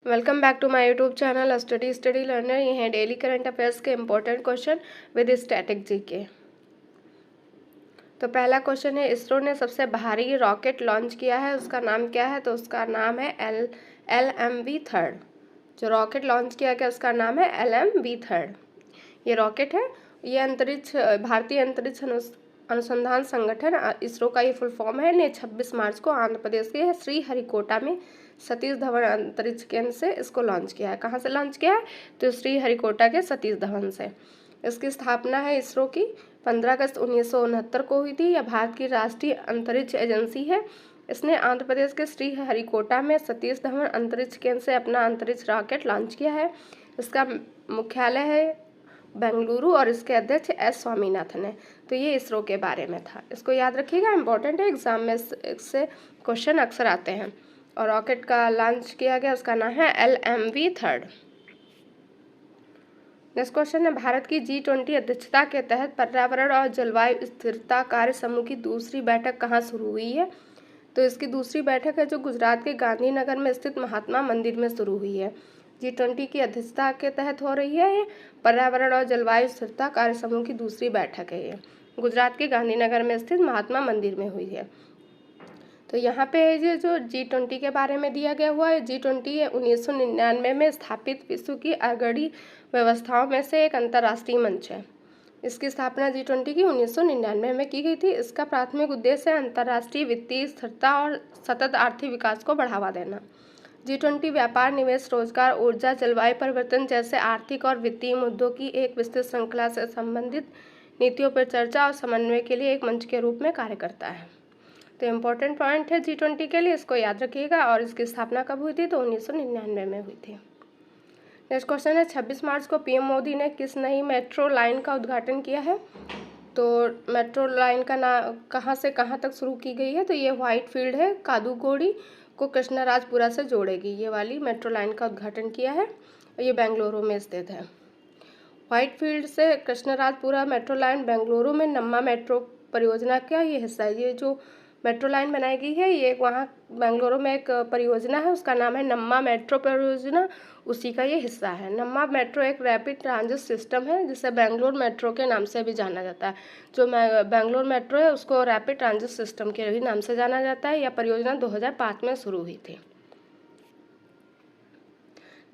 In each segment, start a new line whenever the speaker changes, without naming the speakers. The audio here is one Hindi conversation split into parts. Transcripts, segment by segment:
Welcome back to my YouTube channel study learner. ये हैं डेली करंट अफेयर्स के important question with static GK. तो पहला क्वेश्चन है, इसरो ने सबसे भारी रॉकेट लॉन्च किया है, उसका नाम क्या है? तो उसका नाम है LMV-3। जो रॉकेट लॉन्च किया गया उसका नाम है LMV-3। ये रॉकेट है, ये भारतीय अंतरिक्ष अनुसंधान संगठन इसरो का ये फुल फॉर्म है ने 26 मार्च को आंध्र प्रदेश के श्रीहरिकोटा में सतीश धवन अंतरिक्ष केंद्र से इसको लॉन्च किया है। कहाँ से लॉन्च किया है? तो श्रीहरिकोटा के सतीश धवन से। इसकी स्थापना है इसरो की 15 अगस्त 1969 को हुई थी। यह भारत की राष्ट्रीय अंतरिक्ष एजेंसी है। इसने आंध्र प्रदेश के श्रीहरिकोटा में सतीश धवन अंतरिक्ष केंद्र से अपना अंतरिक्ष रॉकेट लॉन्च किया है। इसका मुख्यालय है बेंगलुरु और इसके अध्यक्ष एस स्वामीनाथन है। तो ये इसरो के बारे में था, इसको याद रखिएगा, इंपॉर्टेंट है, एग्जाम में इससे क्वेश्चन अक्सर आते हैं। और रॉकेट का लॉन्च किया गया उसका नाम है LMV-3। नेक्स्ट क्वेश्चन है, भारत की G20 अध्यक्षता के तहत पर्यावरण और जलवायु स्थिरता कार्य समूह की दूसरी बैठक कहाँ शुरू हुई है? तो इसकी दूसरी बैठक है जो गुजरात के गांधीनगर में स्थित महात्मा मंदिर में शुरू हुई है। G20 की अध्यक्षता के तहत हो रही है ये पर्यावरण और जलवायु स्थिरता कार्य समूह की दूसरी बैठक है। ये गुजरात के गांधीनगर में स्थित महात्मा मंदिर में हुई है। तो यहाँ पे ये जो G20 के बारे में दिया गया हुआ है, G20 ये 1999 में स्थापित विश्व की अग्रणी व्यवस्थाओं में से एक अंतर्राष्ट्रीय मंच है। इसकी स्थापना G20 की 1999 में की गई थी। इसका प्राथमिक उद्देश्य है अंतर्राष्ट्रीय वित्तीय स्थिरता और सतत आर्थिक विकास को बढ़ावा देना। G20 व्यापार, निवेश, रोजगार, ऊर्जा, जलवायु परिवर्तन जैसे आर्थिक और वित्तीय मुद्दों की एक विस्तृत श्रृंखला से संबंधित नीतियों पर चर्चा और समन्वय के लिए एक मंच के रूप में कार्य करता है। तो इम्पोर्टेंट पॉइंट है G20 के लिए, इसको याद रखिएगा। और इसकी स्थापना कब हुई थी? तो 1999 में हुई थी। नेक्स्ट क्वेश्चन है, 26 मार्च को PM मोदी ने किस नई मेट्रो लाइन का उद्घाटन किया है? तो मेट्रो लाइन का नाम कहाँ से कहाँ तक शुरू की गई है? तो ये व्हाइट फील्ड है, कादुगोड़ी को कृष्णराजपुरा से जोड़ेगी। ये वाली मेट्रो लाइन का उद्घाटन किया है और ये बेंगलुरु में स्थित है। व्हाइट फील्ड से कृष्णराजपुरा मेट्रो लाइन बेंगलुरु में नम्मा मेट्रो परियोजना का ये हिस्सा है। ये जो मेट्रो लाइन बनाई गई है ये वहाँ बेंगलुरु में एक परियोजना है, उसका नाम है नम्मा मेट्रो परियोजना, उसी का ये हिस्सा है। नम्मा मेट्रो एक रैपिड ट्रांजिट सिस्टम है जिसे बेंगलुरु मेट्रो के नाम से भी जाना जाता है। जो बेंगलुरु मेट्रो है उसको रैपिड ट्रांजिट सिस्टम के भी नाम से जाना जाता है। यह परियोजना 2005 में शुरू हुई थी।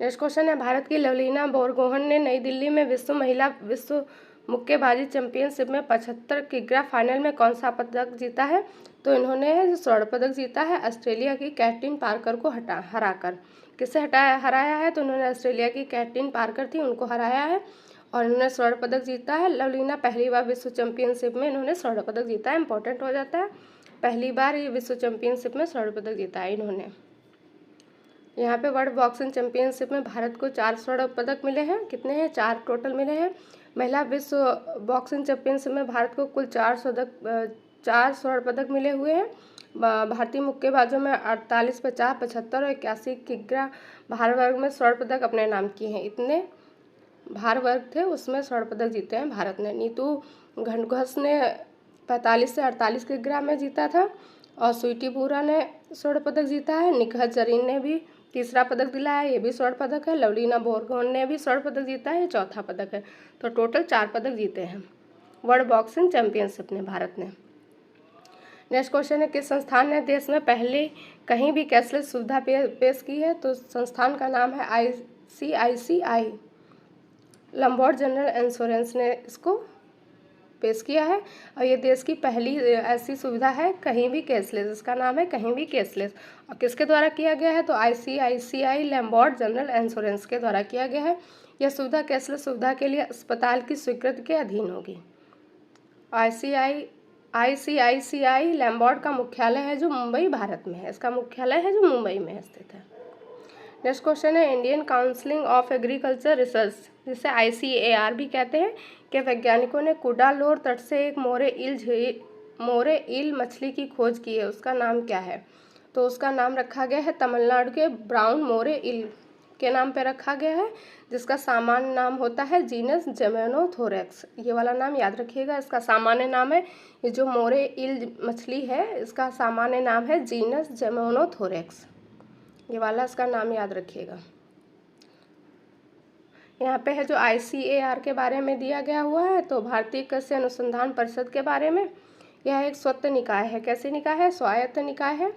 नेक्स्ट क्वेश्चन है, भारत की लवलीना बोरगोहन ने नई दिल्ली में विश्व मुक्केबाजी चैंपियनशिप में 75 किग्रा फाइनल में कौन सा पदक जीता है? तो इन्होंने स्वर्ण पदक जीता है ऑस्ट्रेलिया की कैटरीन पार्कर को हराकर। किसे हराया है? तो उन्होंने ऑस्ट्रेलिया की कैटरीन पार्कर थी, उनको हराया है और इन्होंने स्वर्ण पदक जीता है। लवलीना पहली बार विश्व चैंपियनशिप में इन्होंने स्वर्ण पदक जीता है, इंपॉर्टेंट हो जाता है। पहली बार ये विश्व चैंपियनशिप में स्वर्ण पदक जीता है इन्होंने। यहाँ पे वर्ल्ड बॉक्सिंग चैंपियनशिप में भारत को 4 स्वर्ण पदक मिले हैं। कितने हैं? 4 टोटल मिले हैं। महिला विश्व बॉक्सिंग चैंपियनशिप में भारत को कुल 4 स्वर्ण पदक मिले हुए हैं। भारतीय मुक्केबाजों में 48, 50, 75 और 81 किग्रा भार वर्ग में स्वर्ण पदक अपने नाम किए हैं। इतने भार वर्ग थे उसमें स्वर्ण पदक जीते हैं भारत ने। नीतू घनघोष ने 45 से 48 किग्रा में जीता था और स्वीटी बुरा ने स्वर्ण पदक जीता है। निखत जरीन ने भी तीसरा पदक दिलाया है, ये भी स्वर्ण पदक है। लवलीना बोरगोहन ने भी स्वर्ण पदक जीता है, ये चौथा पदक है। तो टोटल 4 पदक जीते हैं वर्ल्ड बॉक्सिंग चैंपियनशिप ने भारत ने। नेक्स्ट क्वेश्चन है, किस संस्थान ने देश में पहले कहीं भी कैशलेस सुविधा पेश की है? तो संस्थान का नाम है ICICI लम्बॉर्ड जनरल इंश्योरेंस ने इसको पेश किया है और ये देश की पहली ऐसी सुविधा है कहीं भी कैशलेस। इसका नाम है कहीं भी कैशलेस। और किसके द्वारा किया गया है? तो ICICI लम्बॉर्ड जनरल इंश्योरेंस के द्वारा किया गया है। यह सुविधा कैशलेस सुविधा के लिए अस्पताल की स्वीकृति के अधीन होगी। ICICI लम्बॉर्ड का मुख्यालय है जो मुंबई, भारत में है। इसका मुख्यालय है जो मुंबई में स्थित है। नेक्स्ट क्वेश्चन है, Indian council of agriculture research जिसे ICAR भी कहते हैं के वैज्ञानिकों ने कुडालोर तट से एक मोरे ईल मछली की खोज की है, उसका नाम क्या है? तो उसका नाम रखा गया है तमिलनाडु के ब्राउन मोरे ईल के नाम पे रखा गया है, जिसका सामान्य नाम होता है जीनस जेमेनोथोरेक्स। ये वाला नाम याद रखिएगा, इसका सामान्य नाम है, ये जो मोरे ईल मछली है इसका सामान्य नाम है जीनस जेमेनोथोरेक्स। ये वाला इसका नाम याद रखिएगा। यहाँ पे है जो ICAR के बारे में दिया गया हुआ है, तो भारतीय कृषि अनुसंधान परिषद के बारे में। यह एक स्वायत्त निकाय है। कैसी निकाय है? स्वायत्त निकाय है,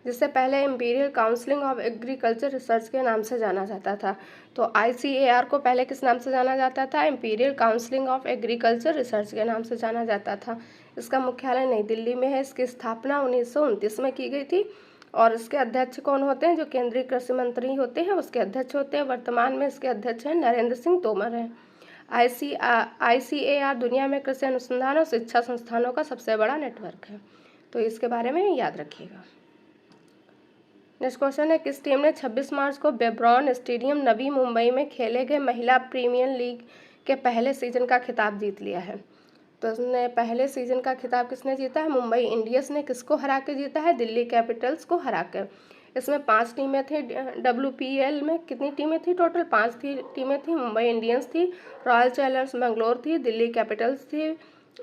जिससे पहले imperial council of agriculture research के नाम से जाना जाता था। तो ICAR को पहले किस नाम से जाना जाता था? Imperial council of agriculture research के नाम से जाना जाता था। इसका मुख्यालय नई दिल्ली में है। इसकी स्थापना 1929 में की गई थी और इसके अध्यक्ष कौन होते हैं? जो केंद्रीय कृषि मंत्री होते हैं उसके अध्यक्ष होते हैं। वर्तमान में इसके अध्यक्ष हैं नरेंद्र सिंह तोमर हैं। ICAR दुनिया में कृषि अनुसंधान और शिक्षा संस्थानों का सबसे बड़ा नेटवर्क है, तो इसके बारे में याद रखिएगा। नेक्स्ट क्वेश्चन है, किस टीम ने 26 मार्च को बेब्रॉन स्टेडियम नवी मुंबई में खेले गए महिला प्रीमियर लीग के पहले सीजन का खिताब जीत लिया है? तो उसने पहले सीजन का खिताब किसने जीता है? मुंबई इंडियंस ने। किसको हरा के जीता है? दिल्ली कैपिटल्स को हरा कर। इसमें 5 टीमें थी। WPL में कितनी टीमें थी? टोटल 5 टीमें थी। मुंबई इंडियंस थी, रॉयल चैलेंजर्स बेंगलोर थी, दिल्ली कैपिटल्स थी,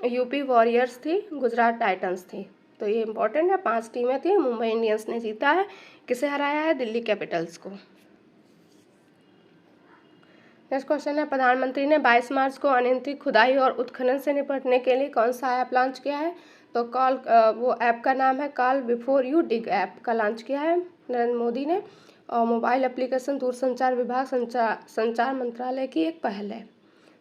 UP वॉरियर्स थी, गुजरात टाइटंस थी। तो ये इंपॉर्टेंट है, 5 टीमें थी। मुंबई इंडियंस ने जीता है। किसे हराया है? दिल्ली कैपिटल्स को। नेक्स्ट क्वेश्चन है, प्रधानमंत्री ने 22 मार्च को अनियंत्रित खुदाई और उत्खनन से निपटने के लिए कौन सा ऐप लॉन्च किया है? तो वो ऐप का नाम है call before you dig app का लॉन्च किया है नरेंद्र मोदी ने। और मोबाइल एप्लीकेशन दूरसंचार विभाग संचार मंत्रालय की एक पहल है।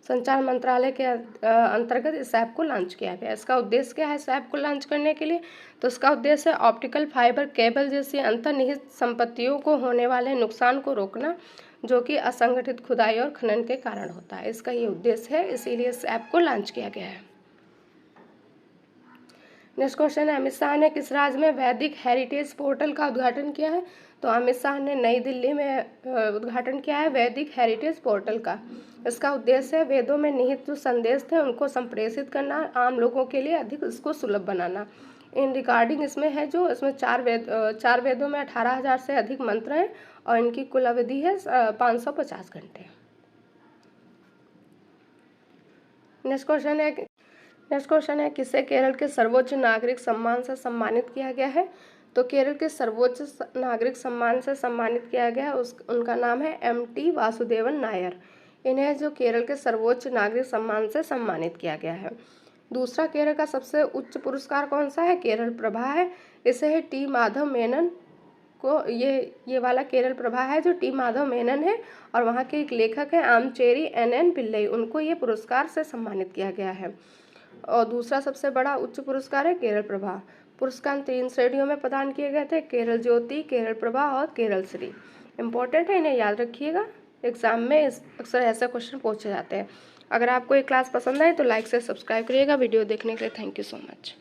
संचार मंत्रालय के अंतर्गत इस ऐप को लॉन्च किया गया। इसका उद्देश्य क्या है इस ऐप को लॉन्च करने के लिए? तो इसका उद्देश्य है ऑप्टिकल फाइबर केबल जैसी अंतर्निहित संपत्तियों को होने वाले नुकसान को रोकना, जो कि असंगठित खुदाई और खनन के कारण होता है। इसका ये उद्देश्य है, इसीलिए इस ऐप को लॉन्च किया गया है। नेक्स्ट क्वेश्चन है, अमित शाह ने किस राज्य में वैदिक हेरिटेज पोर्टल का उद्घाटन किया है? तो अमित शाह ने नई दिल्ली में उद्घाटन किया है वैदिक हेरिटेज पोर्टल का। इसका उद्देश्य है वेदों में निहित जो संदेश थे उनको संप्रेषित करना, आम लोगों के लिए अधिक इसको सुलभ बनाना। इन रिगार्डिंग इसमें है जो इसमें 4 वेदों में 18,000 से अधिक मंत्र हैं और इनकी कुल अवधि है 550 घंटे। नेक्स्ट क्वेश्चन है किसे केरल के सर्वोच्च नागरिक सम्मान से सम्मानित किया गया है? तो केरल के सर्वोच्च नागरिक सम्मान से सम्मानित किया गया है उनका नाम है MT वासुदेवन नायर। इन्हें जो केरल के सर्वोच्च नागरिक सम्मान से सम्मानित किया गया है। दूसरा केरल का सबसे उच्च पुरस्कार कौन सा है? केरल प्रभा है। इसे है T माधव मेनन को, ये वाला केरल प्रभा है जो T माधव मेनन है और वहाँ के एक लेखक हैं आमचेरी NN पिल्लई, उनको ये पुरस्कार से सम्मानित किया गया है। और दूसरा सबसे बड़ा उच्च पुरस्कार है केरल प्रभा। पुरस्कार 3 श्रेणियों में प्रदान किए गए थे, केरल ज्योति, केरल प्रभा और केरल श्री। इंपॉर्टेंट है, इन्हें याद रखिएगा, एग्जाम में अक्सर ऐसे क्वेश्चन पूछे जाते हैं। अगर आपको ये क्लास पसंद आए तो लाइक से सब्सक्राइब करिएगा। वीडियो देखने के लिए थैंक यू सो मच।